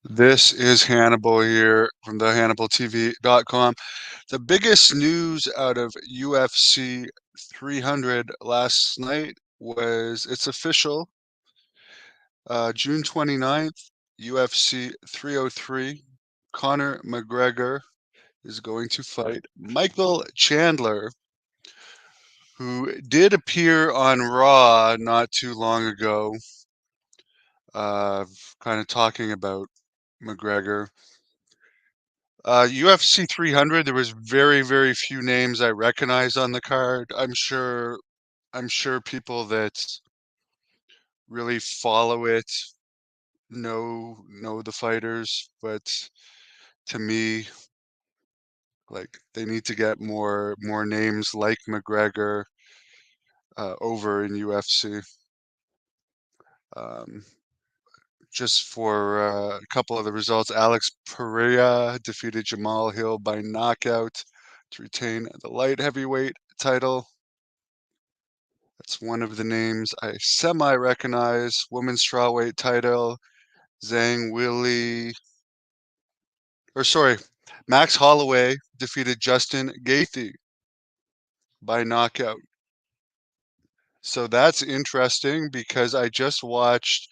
This is Hannibal here from the HannibalTV.com. The biggest news out of UFC 300 last night was it's official. June 29th, UFC 303. Conor McGregor is going to fight Michael Chandler, who did appear on Raw not too long ago, kind of talking about McGregor. UFC 300, there was very, very few names I recognized on the card. I'm sure people that really follow it know the fighters, but to me, like they need to get more names like McGregor over in UFC. Um, just for a couple of the results, Alex Pereira defeated Jamal Hill by knockout to retain the light heavyweight title. That's one of the names I semi-recognize. Women's strawweight title, Zhang Willie, or sorry, Max Holloway defeated Justin Gaethje by knockout. So that's interesting because I just watched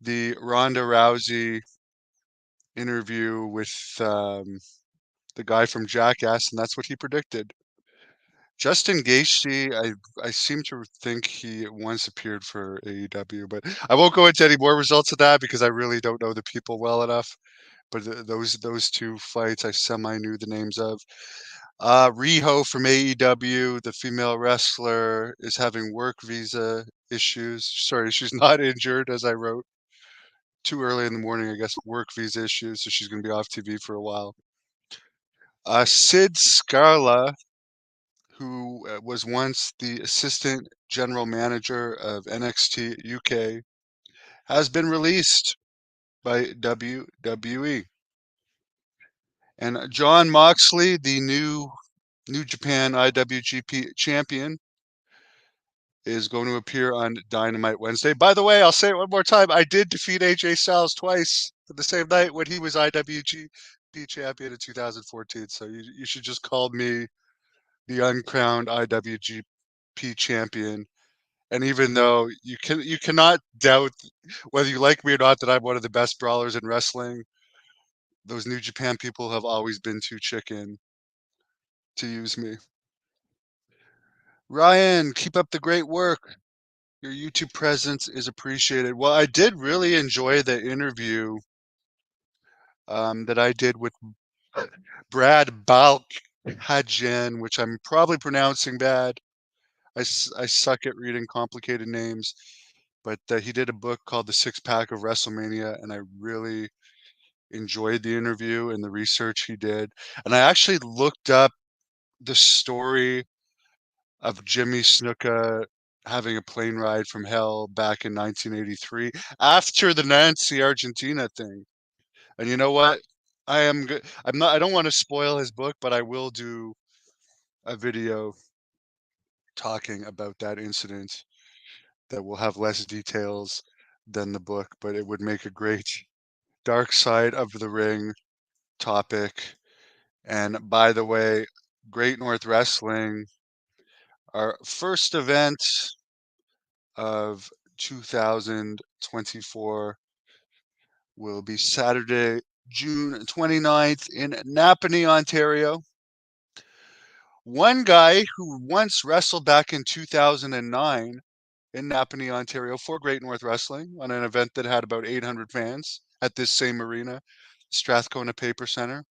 the Ronda Rousey interview with the guy from Jackass, and that's what he predicted. Justin Gaethje, I seem to think he once appeared for AEW, but I won't go into any more results of that because I really don't know the people well enough. But those two fights I semi knew the names of. Riho from AEW, the female wrestler, is having work visa issues. Sorry, she's not injured, as I wrote. Too early in the morning, I guess, work visa issues, so she's going to be off TV for a while. Sid Scarla, who was once the assistant general manager of NXT UK, has been released by WWE. And John Moxley, the New Japan IWGP champion, is going to appear on Dynamite Wednesday. By the way, I'll say it one more time. I did defeat AJ Styles twice for the same night when he was IWGP champion in 2014. So you should just call me the uncrowned IWGP champion. And even though you cannot doubt whether you like me or not that I'm one of the best brawlers in wrestling, those New Japan people have always been too chicken to use me. Ryan, keep up the great work. Your YouTube presence is appreciated. Well, I did really enjoy the interview that I did with Brad Balkhajian, which I'm probably pronouncing bad. I suck at reading complicated names, but he did a book called The Six Pack of WrestleMania, and I really enjoyed the interview and the research he did. And I actually looked up the story of Jimmy Snuka having a plane ride from hell back in 1983 after the Nancy Argentina thing. And you know what? I don't want to spoil his book, but I will do a video talking about that incident that will have less details than the book, but it would make a great Dark Side of the Ring topic. And by the way, Great North Wrestling, our first event of 2024 will be Saturday, June 29th in Napanee, Ontario. One guy who once wrestled back in 2009 in Napanee, Ontario for Great North Wrestling on an event that had about 800 fans at this same arena, Strathcona Paper Center,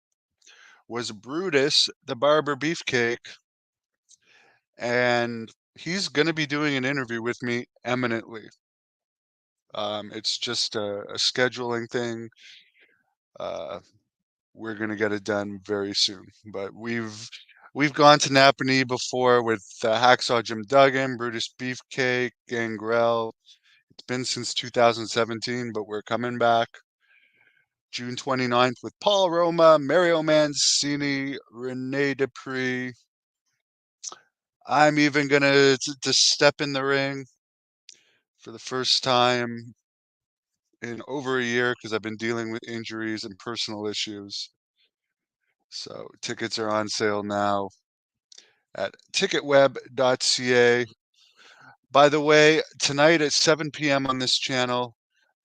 was Brutus the Barber Beefcake. And he's going to be doing an interview with me eminently. It's just a scheduling thing. Uh, we're gonna get it done very soon. But we've gone to Napanee before with Hacksaw Jim Duggan, Brutus Beefcake, Gangrel. It's been since 2017, but we're coming back June 29th with Paul Roma, Mario Mancini, Rene Dupree. I'm even gonna to step in the ring for the first time in over a year because I've been dealing with injuries and personal issues. So tickets are on sale now at ticketweb.ca. By the way, tonight at 7 p.m. on this channel,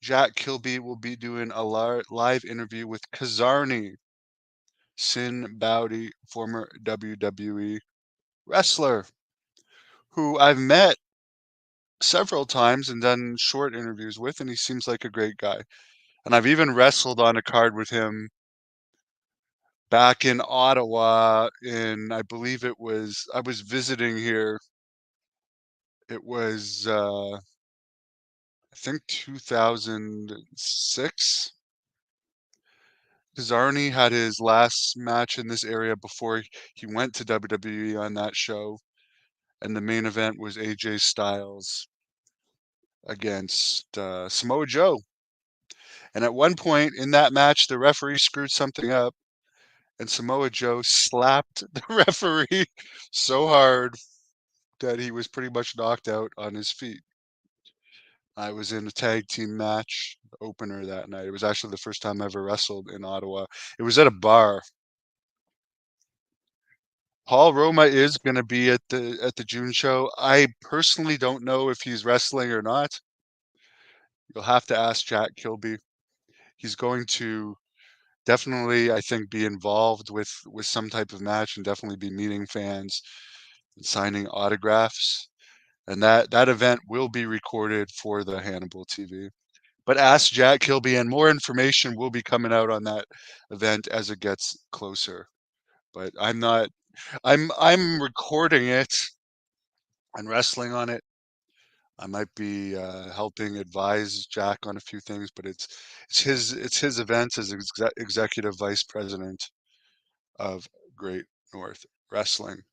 Jack Kilby will be doing a live interview with Kazarni, Sin Bowdy, former WWE wrestler, who I've met several times and done short interviews with, and he seems like a great guy. And I've even wrestled on a card with him back in Ottawa in, I believe I was visiting here. It was, I think 2006. Zarni had his last match in this area before he went to WWE on that show. And the main event was AJ Styles against Samoa Joe. And at one point in that match, the referee screwed something up, and Samoa Joe slapped the referee so hard that he was pretty much knocked out on his feet. I was in a tag team match opener that night. It was actually the first time I ever wrestled in Ottawa. It was at a bar. Paul Roma is going to be at the June show. I personally don't know if he's wrestling or not. You'll have to ask Jack Kilby. He's going to definitely, I think, be involved with some type of match and definitely be meeting fans and signing autographs. And that event will be recorded for the Hannibal TV. But ask Jack Kilby, and more information will be coming out on that event as it gets closer. But I'm recording it and wrestling on it. I might be helping advise Jack on a few things, but it's his event as executive vice president of Great North Wrestling.